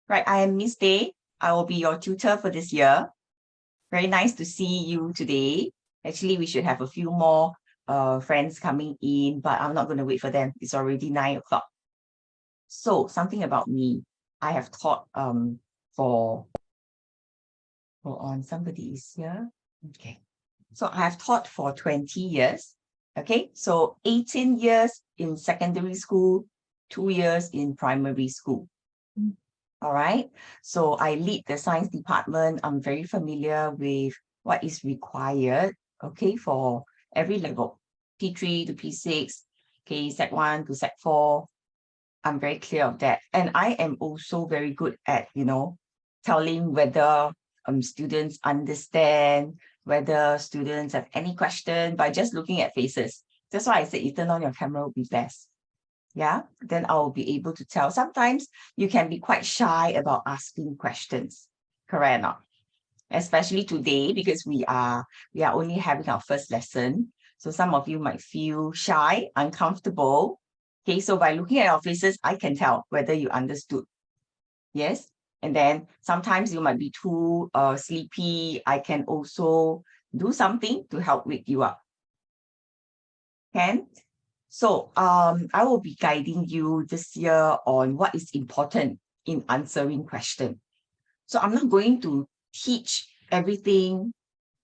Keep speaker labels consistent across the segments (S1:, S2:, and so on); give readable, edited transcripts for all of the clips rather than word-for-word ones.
S1: Right, I am Miss Day. I will be your tutor for this year. Very nice to see you today. Actually, we should have a few more friends coming in, but I'm not going to wait for them. It's already 9 o'clock. So something about me. I have taught hold on, somebody is here. Okay. So I have taught for 20 years. Okay, so 18 years in secondary school, 2 years in primary school. All right, so I lead the science department. I'm very familiar with what is required, okay, for every level, P3 to P6, okay, Sec 1 to Sec 4. I'm very clear of that. And I am also very good at, telling whether students understand, whether students have any question by just looking at faces. That's why I said you turn on your camera will be best. Yeah, then I'll be able to tell. Sometimes you can be quite shy about asking questions, correct or not? Especially today, because we are only having our first lesson. So some of you might feel shy, uncomfortable. Okay, so by looking at your faces, I can tell whether you understood. Yes. And then sometimes you might be too sleepy. I can also do something to help wake you up. Can? So I will be guiding you this year on what is important in answering questions. So I'm not going to teach everything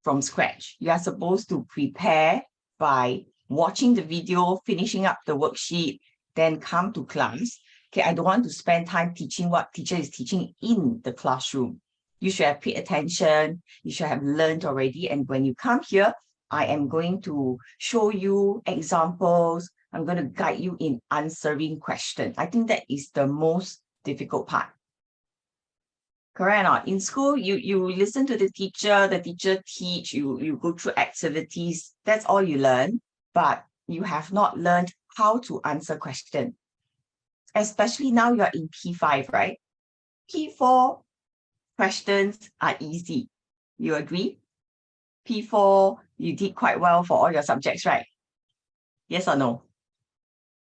S1: from scratch. You are supposed to prepare by watching the video, finishing up the worksheet, then come to class. Okay, I don't want to spend time teaching what teacher is teaching in the classroom. You should have paid attention. You should have learned already. And when you come here, I am going to show you examples. I'm going to guide you in answering questions. I think that is the most difficult part. Correct or not? In school, you listen to the teacher teach, you go through activities, that's all you learn, but you have not learned how to answer questions. Especially now you're in P5, right? P4 questions are easy. You agree? P4, you did quite well for all your subjects, right? Yes or no?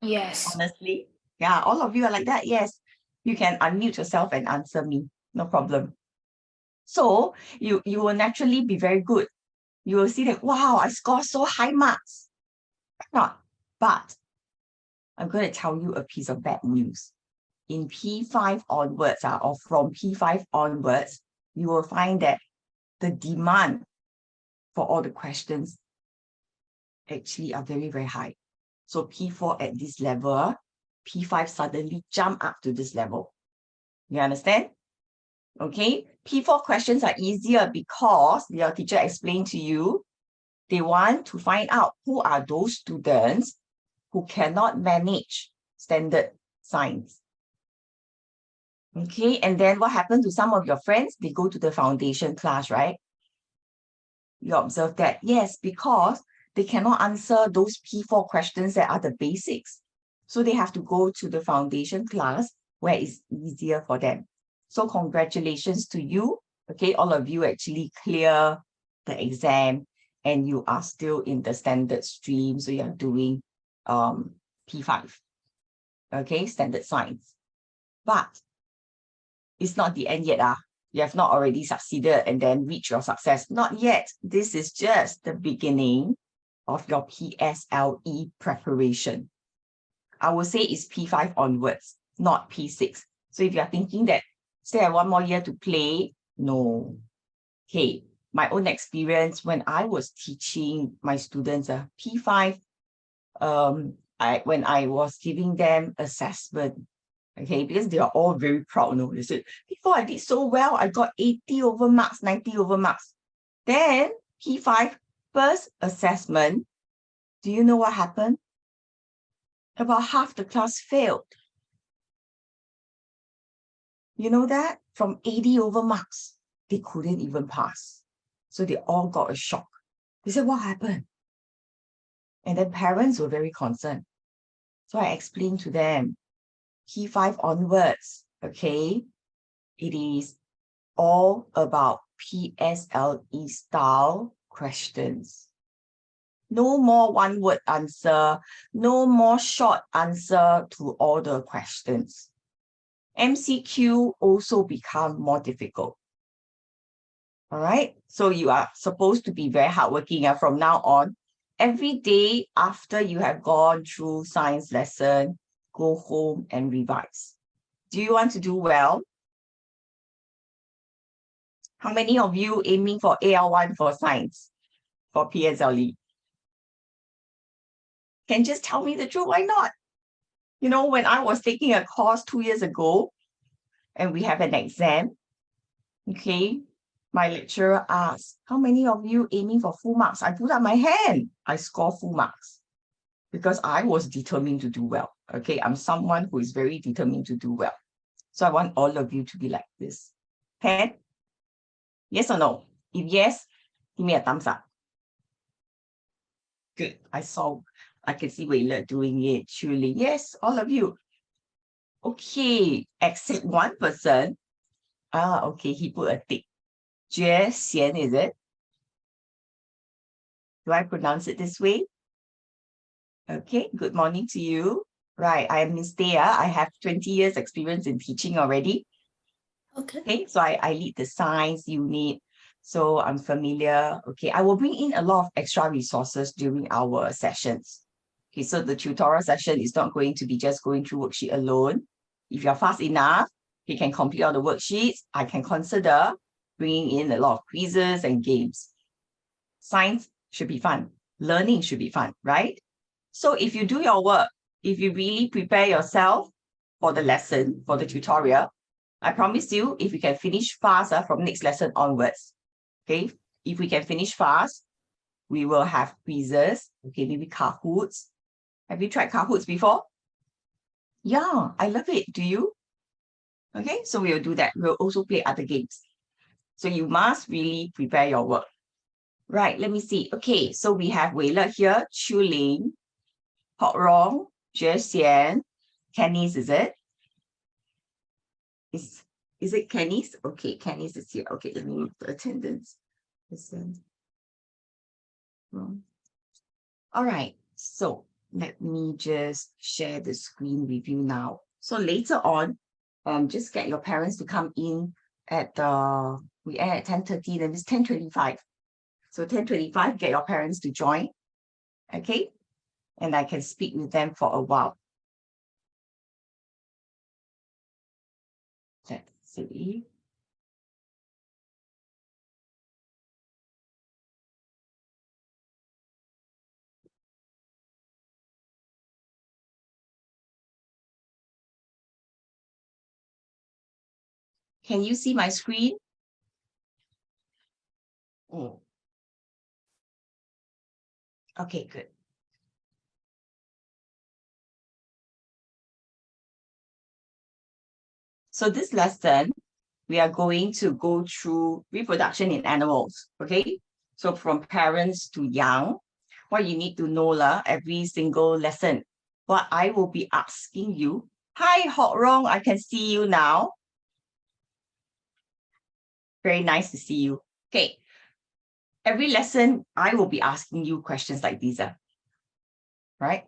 S2: Yes.
S1: Honestly, yeah, all of you are like that. Yes, you can unmute yourself and answer me, no problem. So you will naturally be very good. You will see that, wow, I score so high marks. Not, but I'm going to tell you a piece of bad news. In P5 onwards, or from P5 onwards, you will find that the demand for all the questions actually are very, very high. So P4 at this level, P5 suddenly jump up to this level. You understand? Okay, P4 questions are easier because your teacher explained to you, they want to find out who are those students who cannot manage standard science. Okay, and then what happened to some of your friends? They go to the foundation class, right? You observe that, yes, because they cannot answer those P4 questions that are the basics. So they have to go to the foundation class where it's easier for them. So congratulations to you. Okay, all of you actually clear the exam and you are still in the standard stream. So you're doing P5. Okay, standard science. But it's not the end yet. You have not already succeeded and then reach your success. Not yet. This is just the beginning of your PSLE preparation. I will say it's P5 onwards, not P6. So if you're thinking that still have one more year to play, no. Okay, my own experience when I was teaching my students P5, when I was giving them assessment, okay, because they are all very proud, they said, before I did so well, I got 80 over marks, 90 over marks. Then P5, first assessment, do you know what happened? About half the class failed. You know that? From 80 over marks, they couldn't even pass. So they all got a shock. They said, what happened? And then parents were very concerned. So I explained to them, P5 onwards, okay, it is all about PSLE style questions. No more one word answer, no more short answer to all the questions. MCQ also become more difficult. All right, so you are supposed to be very hardworking from now on. Every day after you have gone through science lesson, go home and revise. Do you want to do well? How many of you aiming for AL1 for science, for PSLE? Can just tell me the truth, why not? You know, when I was taking a course 2 years ago, and we have an exam, okay, my lecturer asked, how many of you aiming for full marks? I put up my hand. I score full marks because I was determined to do well. Okay, I'm someone who is very determined to do well. So I want all of you to be like this. Can? Yes or no? If yes, give me a thumbs up. Good. I can see Wei Le doing it. Truly. Yes, all of you. Okay, except one person. Okay, he put a tick. Jue Xian, is it? Do I pronounce it this way? Okay, good morning to you. Right, I am Miss Thea. I have 20 years experience in teaching already. Okay, so I lead the science unit. So I'm familiar. Okay, I will bring in a lot of extra resources during our sessions. Okay, so the tutorial session is not going to be just going through worksheet alone. If you're fast enough, you can complete all the worksheets. I can consider bringing in a lot of quizzes and games. Science should be fun. Learning should be fun, right? So if you do your work, if you really prepare yourself for the lesson, for the tutorial, I promise you, if you can finish fast from next lesson onwards, okay, if we can finish fast, we will have quizzes, okay, maybe Kahoots. Have you tried Kahoots before? Yeah, I love it. Do you? Okay, so we'll do that. We'll also play other games. So you must really prepare your work. Right, let me see. Okay, so we have Wei Le here, Chu Ling, Hot Rong, Jue Xian, Kenny's, is it? Is it Kenny's? Okay, Kenny's is here. Okay, let me move the attendance. Listen. All right, so let me just share the screen with you now. So later on, just get your parents to come in at we end at 10:30, then it's 10:25. So 10:25, get your parents to join. Okay, and I can speak with them for a while. Let's see. Can you see my screen? Oh. Okay, good. So this lesson, we are going to go through reproduction in animals, okay? So from parents to young, what you need to know every single lesson. What I will be asking you. Hi, Hot Rong, I can see you now. Very nice to see you. Okay. Every lesson, I will be asking you questions like these, right?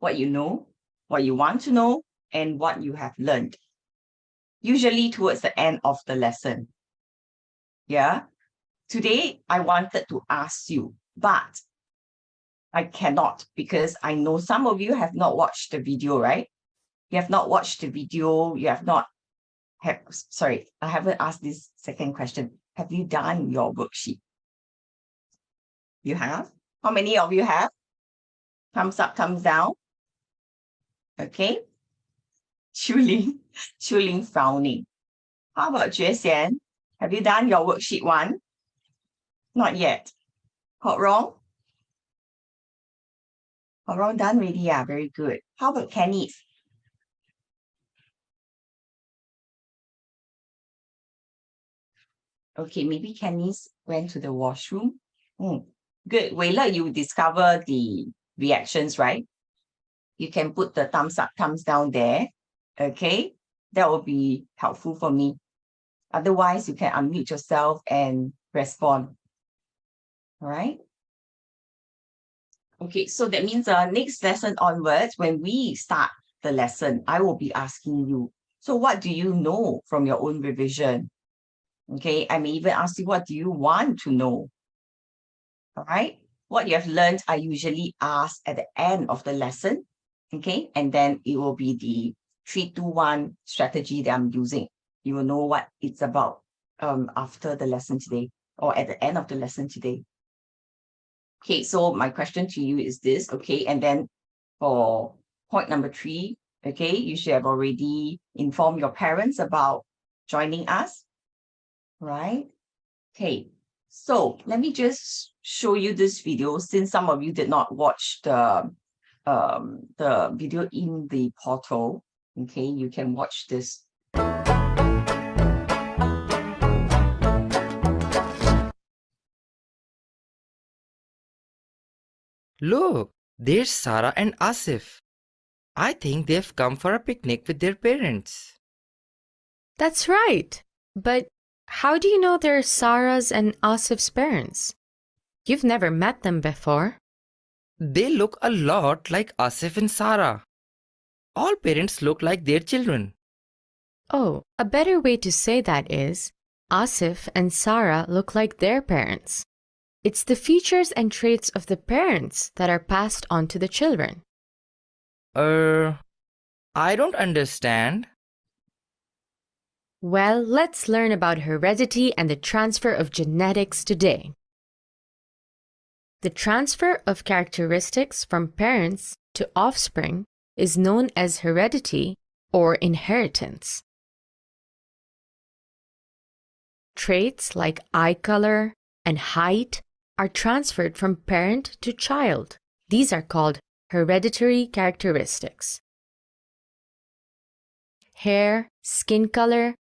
S1: What you know, what you want to know, and what you have learned. Usually towards the end of the lesson. Yeah. Today, I wanted to ask you, but I cannot because I know some of you have not watched the video, right? You have not watched the video. You have not sorry, I haven't asked this second question. Have you done your worksheet? You have? How many of you have? Thumbs up, thumbs down. Okay. Chu Ling frowning. How about Jue Xian? Have you done your worksheet 1? Not yet. Hot Rong? Hot Rong done already, yeah, very good. How about Kenny's? Okay, maybe Kenny's went to the washroom. Good. Wei Le, you discover the reactions, right? You can put the thumbs up, thumbs down there. Okay, that will be helpful for me. Otherwise, you can unmute yourself and respond. All right. Okay, so that means next lesson onwards, when we start the lesson, I will be asking you, So what do you know from your own revision? Okay, I may even ask you, what do you want to know? All right, what you have learned, I usually ask at the end of the lesson. Okay, and then it will be the 3-2-1 strategy that I'm using. You will know what it's about after the lesson today, or at the end of the lesson today. Okay, so my question to you is this, okay, and then for point number 3, okay, you should have already informed your parents about joining us, right? Okay, so let me just show you this video since some of you did not watch the video in the portal. Okay, you can watch this.
S3: Look, there's Sarah and Asif. I think they've come for a picnic with their parents.
S4: That's right. But how do you know they're Sarah's and Asif's parents? You've never met them before.
S3: They look a lot like Asif and Sarah. All parents look like their children.
S4: Oh, a better way to say that is, Asif and Sarah look like their parents. It's the features and traits of the parents that are passed on to the children.
S3: I don't understand.
S4: Well, let's learn about heredity and the transfer of genetics today. The transfer of characteristics from parents to offspring is known as heredity or inheritance. Traits like eye color and height are transferred from parent to child. These are called hereditary characteristics. Hair, skin color,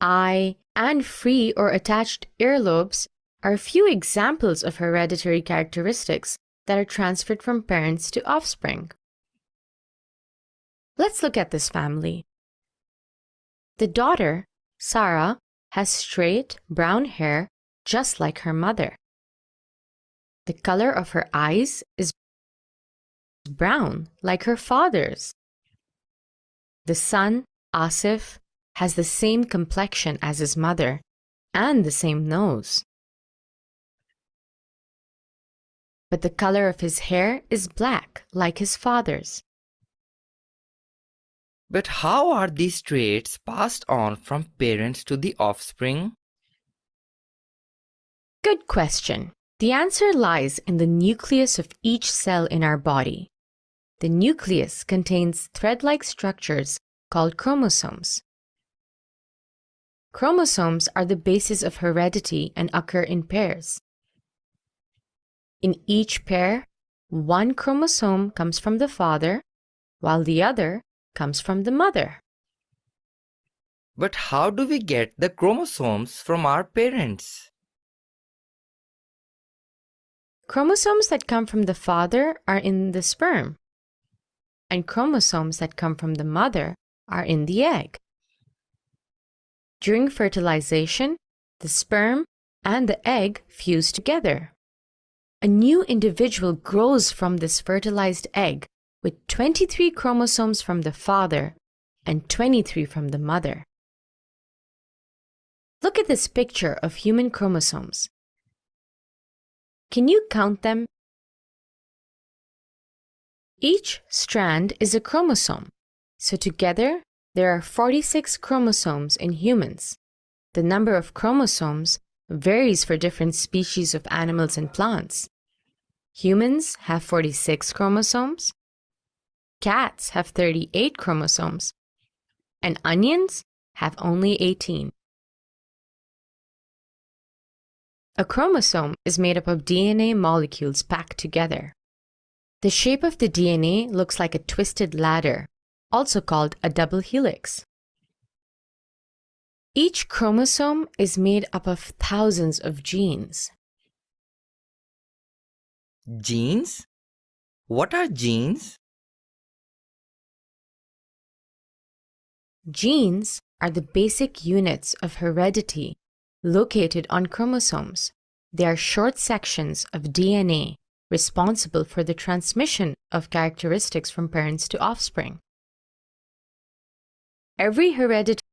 S4: eye, and free or attached earlobes are a few examples of hereditary characteristics that are transferred from parents to offspring. Let's look at this family. The daughter, Sarah, has straight brown hair just like her mother. The color of her eyes is brown like her father's. The son, Asif, has the same complexion as his mother and the same nose. But the color of his hair is black like his father's.
S3: But how are these traits passed on from parents to the offspring?
S4: Good question. The answer lies in the nucleus of each cell in our body. The nucleus contains thread-like structures called chromosomes. Chromosomes are the basis of heredity and occur in pairs. In each pair, one chromosome comes from the father, while the other comes from the mother.
S3: But how do we get the chromosomes from our parents?
S4: Chromosomes that come from the father are in the sperm, and chromosomes that come from the mother are in the egg. During fertilization, the sperm and the egg fuse together. A new individual grows from this fertilized egg with 23 chromosomes from the father and 23 from the mother. Look at this picture of human chromosomes. Can you count them? Each strand is a chromosome, so together there are 46 chromosomes in humans. The number of chromosomes varies for different species of animals and plants. Humans have 46 chromosomes, cats have 38 chromosomes, and onions have only 18. A chromosome is made up of DNA molecules packed together. The shape of the DNA looks like a twisted ladder, also called a double helix. Each chromosome is made up of thousands of genes.
S3: Genes? What are genes?
S4: Genes are the basic units of heredity located on chromosomes. They are short sections of DNA responsible for the transmission of characteristics from parents to offspring. Every hereditary